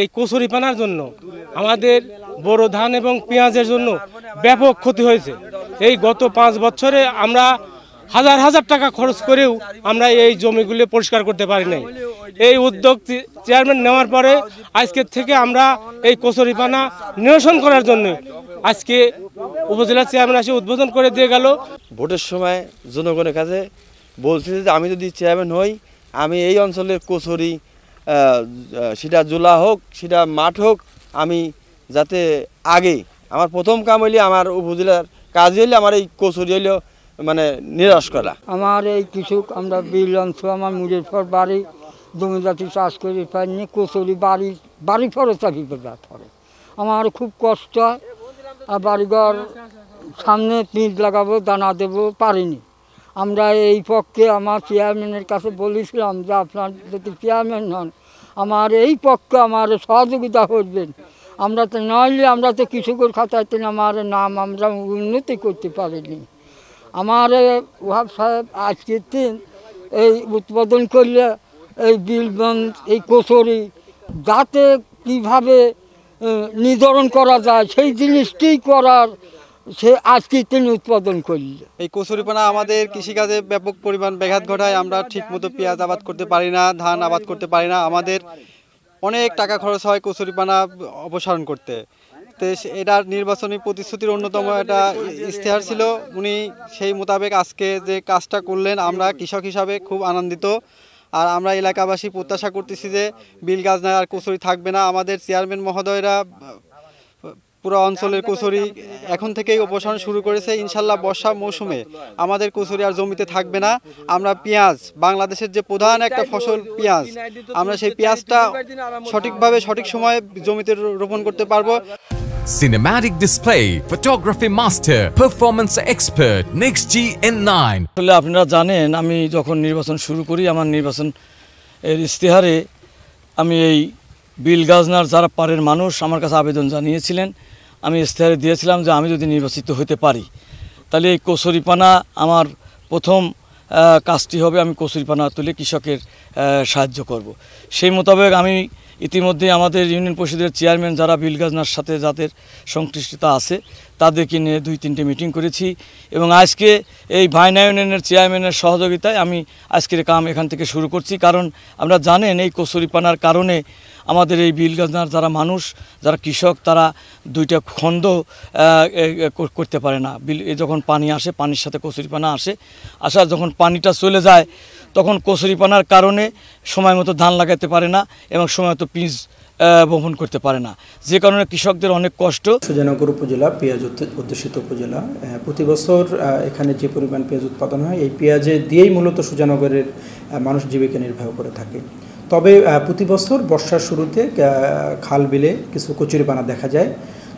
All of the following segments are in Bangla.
এই কচুরিপানার জন্য আমাদের বোরো ধান এবং পেঁয়াজের জন্য ব্যাপক ক্ষতি হয়েছে। এই গত 5 বছরে আমরা হাজার হাজার টাকা খরচ করেও আমরা এই জমিগুলি পরিষ্কার করতে পারি নাই। এই উদ্যোগ চেয়ারম্যান নেওয়ার পরে আজকের থেকে আমরা এই কচুরিপানা নিরসন করার জন্য আজকে উপজেলা চেয়ারম্যান এসে উদ্বোধন করে দিয়ে গেল। ভোটের সময় জনগণের কাছে বলছি যে আমি যদি চেয়ারম্যান হই, আমি এই অঞ্চলের কচুরি, সেটা জোলা হোক সেটা মাঠ হোক, আমি যাতে আগে আমার প্রথম কাম হইলে আমার উপজেলার কাজ হইলে আমার এই কচুরি হইলেও মানে নিরাশ করা। আমার এই কৃষক, আমরা বিল অঞ্চল, আমার মুড়ের পর বাড়ি জমি জাতি চাষ করে পাইনি, কচুরি বাড়ি ফরতা বিপদ পড়ে। আমার খুব কষ্ট, আর বাড়িঘর সামনে পিঁচ লাগাবো, দানা দেবো পারিনি। আমরা এই পক্ষে আমার চেয়ারম্যানের কাছে বলেছিলাম যে আপনার যদি চেয়ারম্যান হন আমার এই পক্ষে আমার সহযোগিতা করবেন। আমরা তো নইলে আমরা তো কৃষকের খাতায় আমার নাম আমরা উন্নতি করতে পারিনি। আমার ওহাব সাহেব আজকের দিন এই উৎপাদন করলে এই বিলবন্ধ, এই কচুরি যাতে কীভাবে নির্ধারণ করা যায় সেই জিনিসটি করার সে আজকে তিনি উৎপাদন করলে। এই কচুরিপানা আমাদের কৃষিকাজে ব্যাপক পরিমাণ ব্যাঘাত ঘটায়। আমরা ঠিকমতো পেঁয়াজ আবাদ করতে পারি না, ধান আবাদ করতে পারি না। আমাদের অনেক টাকা খরচ হয় কচুরিপানা অপসারণ করতে। তো এটার নির্বাচনী প্রতিশ্রুতির অন্যতম একটা ইশতেহার ছিল। উনি সেই মোতাবেক আজকে যে কাজটা করলেন, আমরা কৃষক হিসাবে খুব আনন্দিত। আর আমরা এলাকাবাসী প্রত্যাশা করতেছি যে বিল গাছনায় আর কচুরি থাকবে না। আমাদের চেয়ারম্যান মহোদয়রা পুরো অঞ্চলের কচুরি এখন থেকেই অপসারণ শুরু করেছে। ইনশাল্লাহ বর্ষা মৌসুমে আমাদের কচুরি আর জমিতে থাকবে না। আমরা পেঁয়াজ, বাংলাদেশের যে প্রধান একটা ফসল পেঁয়াজ, আমরা সেই পেঁয়াজটা সঠিকভাবে সঠিক সময়ে জমিতে রোপণ করতে পারবো। Cinematic display, photography master, performance expert, NextG N9। আসলে আপনারা জানেন, আমি যখন নির্বাচন শুরু করি আমার নির্বাচন এর ইশতেহারে আমি এই বিল গাজনার যারা পারের মানুষ আমার কাছে আবেদন জানিয়েছিলেন। আমি ইশতেহারে দিয়েছিলাম যে আমি যদি নির্বাচিত হতে পারি তাহলে এই কচুরিপানা আমার প্রথম কাজটি হবে, আমি কচুরিপানা তুলে কৃষকের সাহায্য করব। সেই মোতাবেক আমি ইতিমধ্যে আমাদের ইউনিয়ন পরিষদের চেয়ারম্যান যারা বিল গাজনার সাথে যাদের সংশ্লিষ্টতা আছে তাদেরকে নিয়ে 2-3টে মিটিং করেছি এবং আজকে এই ভাইনা ইউনিয়নের চেয়ারম্যানের সহযোগিতায় আমি আজকের কাম এখান থেকে শুরু করছি। কারণ আপনারা জানেন এই কচুরিপানার কারণে আমাদের এই বিল গাজনার যারা মানুষ, যারা কৃষক, তারা 2টা খন্ড করতে পারে না। যখন পানি আসে, পানির সাথে কচুরিপানা আসে, যখন পানিটা চলে যায় তখন কচুরিপানার কারণে সময় মতো ধান লাগাতে পারে না এবং সময় মতো পিঁচ বপন করতে পারে না, যে কারণে কৃষকদের অনেক কষ্ট। সুজানগর উপজেলা পেঁয়াজ অধ্যুষিত উপজেলা। প্রতি বছর এখানে যে পরিমাণ পেঁয়াজ উৎপাদন হয় এই পেঁয়াজে দিয়েই মূলত সুজানগরের মানুষ জীবিকা নির্বাহ করে থাকে। তবে প্রতি বছর বর্ষার শুরুতে খাল বিলে কিছু কচুরিপানা দেখা যায়।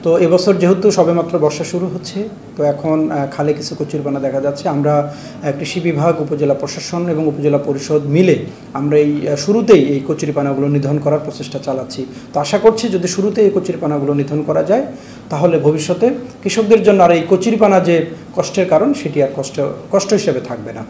তো এবছর যেহেতু সবেমাত্র বর্ষা শুরু হচ্ছে, তো এখন খালে কিছু কচুরিপানা দেখা যাচ্ছে। আমরা কৃষি বিভাগ, উপজেলা প্রশাসন এবং উপজেলা পরিষদ মিলে আমরা এই শুরুতেই এই কচুরিপানাগুলো নিধন করার প্রচেষ্টা চালাচ্ছি। তো আশা করছি যদি শুরুতে এই কচুরিপানাগুলো নিধন করা যায় তাহলে ভবিষ্যতে কৃষকদের জন্য আর এই কচুরিপানা যে কষ্টের কারণ সেটি আর কষ্ট হিসেবে থাকবে না।